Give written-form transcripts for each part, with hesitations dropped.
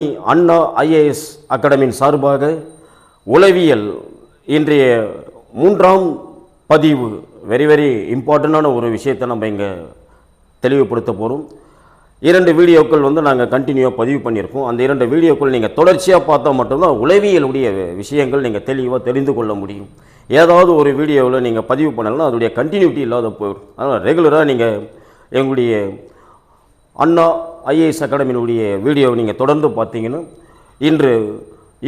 அண்ணா IAS அகாடமியின் சார்பாக உளவியல் இன்றைய 3ஆம் பதிவு வெரி இம்பார்ட்டண்டான ஒரு விஷயத்தை நம்ம இங்கே தெளிவுபடுத்த போகிறோம். 2 வீடியோக்கள் நாங்கள் கண்டினியூவாக பதிவு பண்ணியிருக்கோம். அந்த 2 வீடியோக்கள் நீங்கள் தொடர்ச்சியாக பார்த்தா மட்டும்தான் உளவியலுடைய விஷயங்கள் நீங்கள் தெளிவாக தெரிந்து கொள்ள முடியும். ஏதாவது ஒரு வீடியோவில் நீங்கள் பதிவு பண்ணலாம், அதோடைய கண்டினியூட்டி இல்லாத போயிடும். அதனால் ரெகுலராக நீங்கள் எங்களுடைய அண்ணா ஐஏஎஸ் அகாடமியினுடைய வீடியோவை நீங்கள் தொடர்ந்து பார்த்தீங்கன்னா இன்று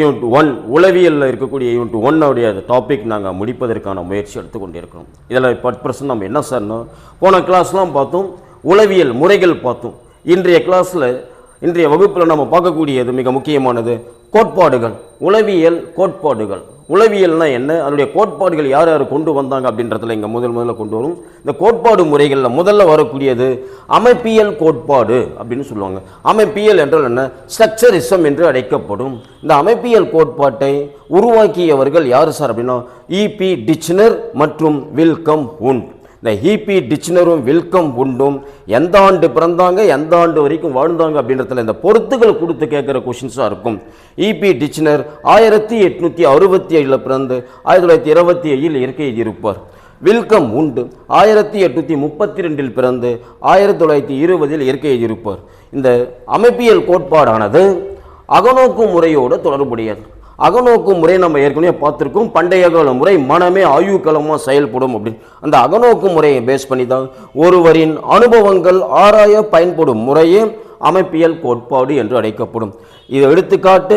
யூனிட் 1 உளவியலில் இருக்கக்கூடிய யூனிட் 1 டாபிக் நாங்கள் முடிப்பதற்கான முயற்சி எடுத்துக்கொண்டிருக்கிறோம். இதில் பர்சன் நம்ம என்ன சார்னா போன கிளாஸ்லாம் பார்த்தோம், உளவியல் முறைகள் பார்த்தோம். இன்றைய வகுப்பில் நம்ம பார்க்கக்கூடியது மிக முக்கியமானது கோட்பாடுகள், உளவியல் கோட்பாடுகள். உளவியல்னா என்ன, அதனுடைய கோட்பாடுகள் யார் யார் கொண்டு வந்தாங்க அப்படின்றதுல இங்கே முதல்ல கொண்டு வரும். இந்த கோட்பாடு முறைகளில் முதல்ல வரக்கூடியது அமைப்பியல் கோட்பாடு அப்படின்னு சொல்லுவாங்க. அமைப்பியல் என்றால் என்ன, ஸ்ட்ரக்சரிசம் என்று அழைக்கப்படும். இந்த அமைப்பியல் கோட்பாட்டை உருவாக்கியவர்கள் யார் சார் அப்படின்னா இபி டிச்னர் மற்றும் வில்கம் உண்ட். இந்த இபி டிச்னரும் வில்கம் உண்டும் எந்த ஆண்டு பிறந்தாங்க, எந்த ஆண்டு வரைக்கும் வாழ்ந்தாங்க அப்படின்றதுல இந்த பொறுத்துக்கள் கொடுத்து கேட்குற கொஷின்ஸாக இருக்கும். இபி டிச்னர் 1867 பிறந்து 1927 இயற்கை எழுதியிருப்பார். வில்கம் உண்டு 1832 பிறந்து 1920 இயற்கை எழுதியிருப்பார். இந்த அமைப்பியல் கோட்பாடானது அகநோக்கு முறையோடு தொடர்புடையது. அகநோக்கு முறை நம்ம ஏற்கனவே பார்த்துருக்கோம். பண்டைய கால முறை மனமே ஆயுக்களமாக செயல்படும் அப்படின்னு. அந்த அகநோக்கு முறையை பேஸ் பண்ணி தான் ஒருவரின் அனுபவங்கள் ஆராய பயன்படும் முறையே அமைப்பியல் கோட்பாடு என்று அழைக்கப்படும். இது எடுத்துக்காட்டு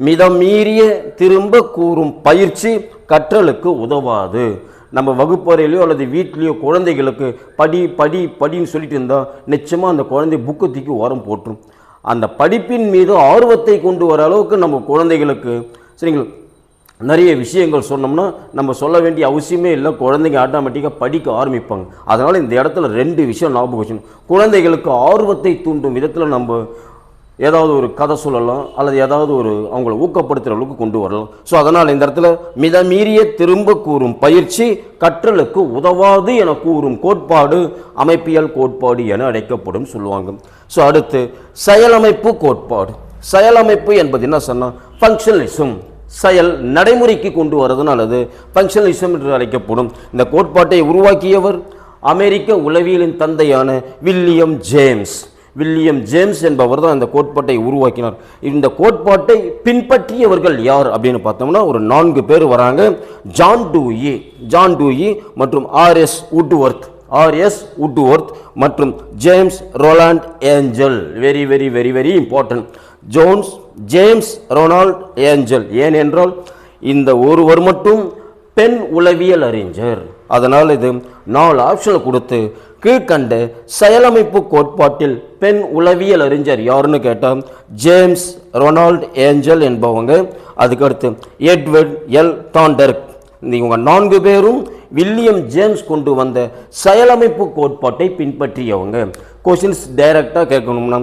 மிதம் மீறிய திரும்ப கூறும் பயிற்சி கற்றலுக்கு உதவாது. நம்ம வகுப்பறையிலையோ அல்லது வீட்லேயோ குழந்தைகளுக்கு படின்னு சொல்லிட்டு இருந்தால் நிச்சயமாக அந்த குழந்தை புக்கு தூக்கி ஓரம் போட்டுரும். அந்த படிப்பின் மீது ஆர்வத்தை கொண்டு வர அளவுக்கு நம்ம குழந்தைகளுக்கு சரிங்களா நிறைய விஷயங்கள் சொன்னோம்னா நம்ம சொல்ல வேண்டிய அவசியமே இல்லை, குழந்தைங்க ஆட்டோமேட்டிக்காக படிக்க ஆரம்பிப்பாங்க. அதனால் இந்த இடத்துல 2 விஷயம் ஞாபகம் வச்சுக்கணும். குழந்தைகளுக்கு ஆர்வத்தை தூண்டும் விதத்தில் நம்ம ஏதாவது ஒரு கதை சொல்லலாம், அல்லது ஏதாவது ஒரு அவங்களை ஊக்கப்படுத்துகிற அளவுக்கு கொண்டு வரலாம். ஸோ அதனால் இந்த இடத்துல மிதமீறிய திரும்ப கூறும் பயிற்சி கற்றலுக்கு உதவாது என கூறும் கோட்பாடு அமைப்பியல் கோட்பாடு என அழைக்கப்படும் சொல்லுவாங்க. ஸோ அடுத்து செயலமைப்பு கோட்பாடு. செயலமைப்பு என்பது என்ன சொன்னால் ஃபங்க்ஷனலிசம், செயல் நடைமுறைக்கு கொண்டு வரதுனாலது ஃபங்க்ஷனலிசம் என்று அழைக்கப்படும். இந்த கோட்பாட்டை உருவாக்கியவர் அமெரிக்க உளவியலின் தந்தையான வில்லியம் ஜேம்ஸ் என்பவர் தான் இந்த கோட்பாட்டை உருவாக்கினார். இந்த கோட்பாட்டை பின்பற்றியவர்கள் யார் அப்படின்னு பார்த்தோம்னா ஒரு 4 பேர் வராங்க. ஜான் டூயி மற்றும் ஆர்எஸ் உட்வொர்த் மற்றும் James Roland angel. Very important. James Ronald angel. ஏனென்றால் இந்த ஒருவர் மட்டும் பெண் உளவியல் அறிஞர். அதனால் இது 4 ஆப்ஷன் கொடுத்து கீழ்கண்ட செயலமைப்பு கோட்பாட்டில் பெண் உளவியல் அறிஞர் யாருன்னு கேட்டால் ஜேம்ஸ் ரொனால்ட் ஏஞ்சல் என்பவங்க. அதுக்கடுத்து எட்வர்ட் எல் தாண்டர்க். இவங்க 4 பேரும் வில்லியம் ஜேம்ஸ் கொண்டு வந்த செயலமைப்பு கோட்பாட்டை பின்பற்றியவங்க. கொஷின்ஸ் டைரக்டாக கேட்கணும்னா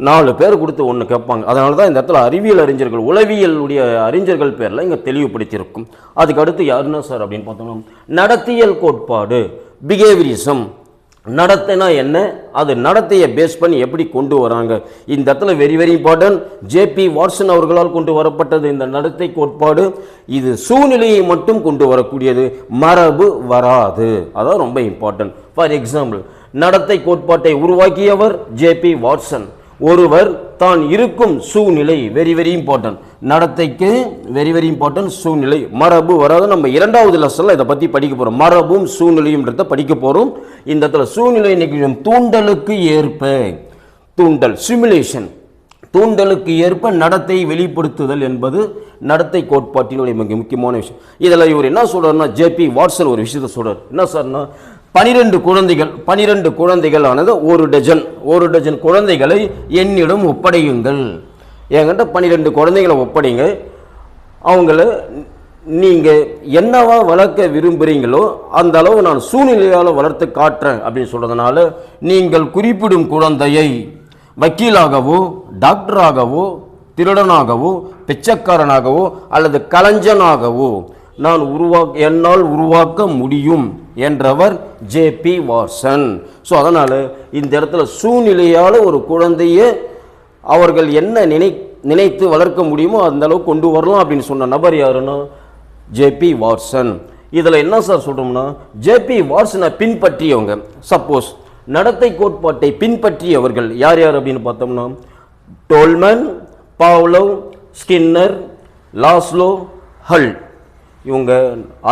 4 பேர் கொடுத்து 1 கேட்பாங்க. அதனால தான் இந்த இடத்துல அறிவியல் அறிஞர்கள் உளவியலுடைய அறிஞர்கள் பேரில் இங்கே தெளிவுபடுத்தியிருக்கும். அதுக்கு அடுத்து யாருன்னா சார் அப்படின்னு பார்த்தோம்னா நடத்தியல் கோட்பாடு, பிஹேவியரிசம். நடத்தைனா என்ன, அது நடத்தையை பேஸ் பண்ணி எப்படி கொண்டு வராங்க. இந்த இடத்துல வெரி இம்பார்ட்டன்ட். ஜேபி வாட்சன் அவர்களால் கொண்டு வரப்பட்டது இந்த நடத்தை கோட்பாடு. இது சூழ்நிலையை மட்டும் கொண்டு வரக்கூடியது, மரபு வராது. அதான் ரொம்ப இம்பார்ட்டன்ட். ஃபார் எக்ஸாம்பிள், நடத்தை கோட்பாட்டை உருவாக்கியவர் ஜேபி வாட்சன். ஒருவர் தான் இருக்கும் சூழ்நிலை வெரி இம்பார்ட்டன்ட். நடத்தைக்கு வெரி இம்பார்ட்டன்ட் சூழ்நிலை, மரபு வராது. நம்ம 2வது லெசன்ல இதை பற்றி படிக்க போகிறோம். மரபும் சூழ்நிலையும்ன்றதை படிக்க போகிறோம். இந்த இடத்துல சூழ்நிலை நிகழும் தூண்டலுக்கு ஏற்ப, தூண்டல் சிமுலேஷன், தூண்டலுக்கு ஏற்ப நடத்தை வெளிப்படுத்துதல் என்பது நடத்தை கோட்பாட்டினுடைய மிக முக்கியமான விஷயம். இதில் இவர் என்ன சொல்றாருன்னா ஜேபி வாட்சன் ஒரு விஷயத்தை சொல்றார். என்ன சார்னா 12 குழந்தைகளானது ஒரு டஜன் குழந்தைகளை என்னிடம் ஒப்படையுங்கள். என்கிட்ட 12 குழந்தைகளை ஒப்படைங்க. அவங்கள நீங்கள் என்னவா வளர்க்க விரும்புகிறீங்களோ அந்த அளவு நான் சூழ்நிலையால் வளர்த்து காட்டுறேன் அப்படின்னு சொல்கிறதுனால நீங்கள் குறிப்பிடும் குழந்தையை வக்கீலாகவோ டாக்டராகவோ திருடனாகவோ பிச்சைக்காரனாகவோ அல்லது கலைஞனாகவோ என்னால் உருவாக்க முடியும் என்றவர் ஜேபி வாட்சன். ஸோ அதனால் இந்த இடத்துல சூழ்நிலையால் ஒரு குழந்தையை அவர்கள் என்ன நினைத்து வளர்க்க முடியுமோ அந்த அளவுக்கு கொண்டு வரலாம் அப்படின்னு சொன்ன நபர் யாருன்னா ஜேபி வாட்சன். இதில் என்ன சார் சொல்கிறோம்னா, ஜேபி வாட்சனை பின்பற்றியவங்க, சப்போஸ் நடத்தை கோட்பாட்டை பின்பற்றியவர்கள் யார் யார் அப்படின்னு பார்த்தோம்னா டோல்மன், பாவ்லோவ், ஸ்கின்னர், லாஸ்லோ, ஹல். இவங்க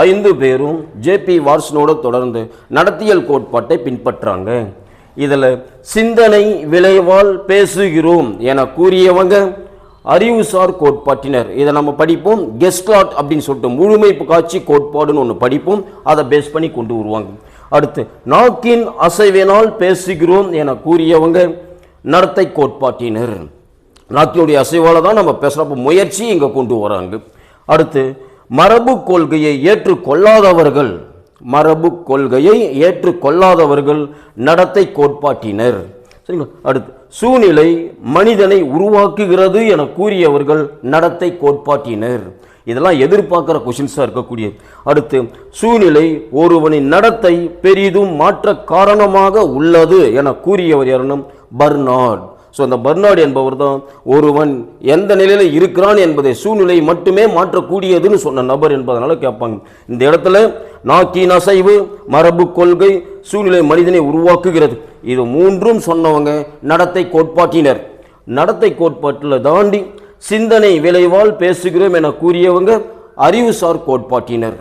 5 பேரும் ஜேபி வாட்சனோடு தொடர்ந்து நடத்தியல் கோட்பாட்டை பின்பற்றாங்க. இதில் சிந்தனை விளைவால் பேசுகிறோம் என கூறியவங்க அறிவுசார் கோட்பாட்டினர். இதை நம்ம படிப்போம். கெஸ்டால்ட் அப்படின்னு சொல்லிட்டு முழுமை காட்சி கோட்பாடுன்னு ஒன்று படிப்போம். அதை பேஸ் பண்ணி கொண்டு வருவாங்க. அடுத்து நாக்கின் அசைவினால் பேசுகிறோம் என கூறியவங்க நடத்தை கோட்பாட்டினர். நாக்கினுடைய அசைவால் தான் நம்ம பேசுகிறப்ப முயற்சி இங்கே கொண்டு வராங்க. அடுத்து மரபு கொள்கையை ஏற்றுக்கொள்ளாதவர்கள், மரபு கொள்கையை ஏற்றுக்கொள்ளாதவர்கள் நடத்தை கோட்பாட்டினர். சரிங்களா? அடுத்து சூழ்நிலை மனிதனை உருவாக்குகிறது என கூறியவர்கள் நடத்தை கோட்பாட்டினர். இதெல்லாம் எதிர்பார்க்கிற கொஷின்ஸாக இருக்கக்கூடியது. அடுத்து சூழ்நிலை ஒருவனின் நடத்தை பெரிதும் மாற்ற காரணமாக உள்ளது என கூறியவர் யாருன்னா பர்னார்ட். ஸோ அந்த பர்னார்டு என்பவர் தான் ஒருவன் எந்த நிலையில் இருக்கிறான் என்பதை சூழ்நிலை மட்டுமே மாற்றக்கூடியதுன்னு சொன்ன நபர் என்பதனால கேட்பாங்க. இந்த இடத்துல நாக்கின் அசைவு, மரபு கொள்கை, சூழ்நிலை மனிதனை உருவாக்குகிறது, இது 3ம் சொன்னவங்க நடத்தை கோட்பாட்டினர். நடத்தை கோட்பாட்டில் தாண்டி சிந்தனை விளைவால் பேசுகிறோம் என கூறியவங்க அறிவுசார் கோட்பாட்டினர்.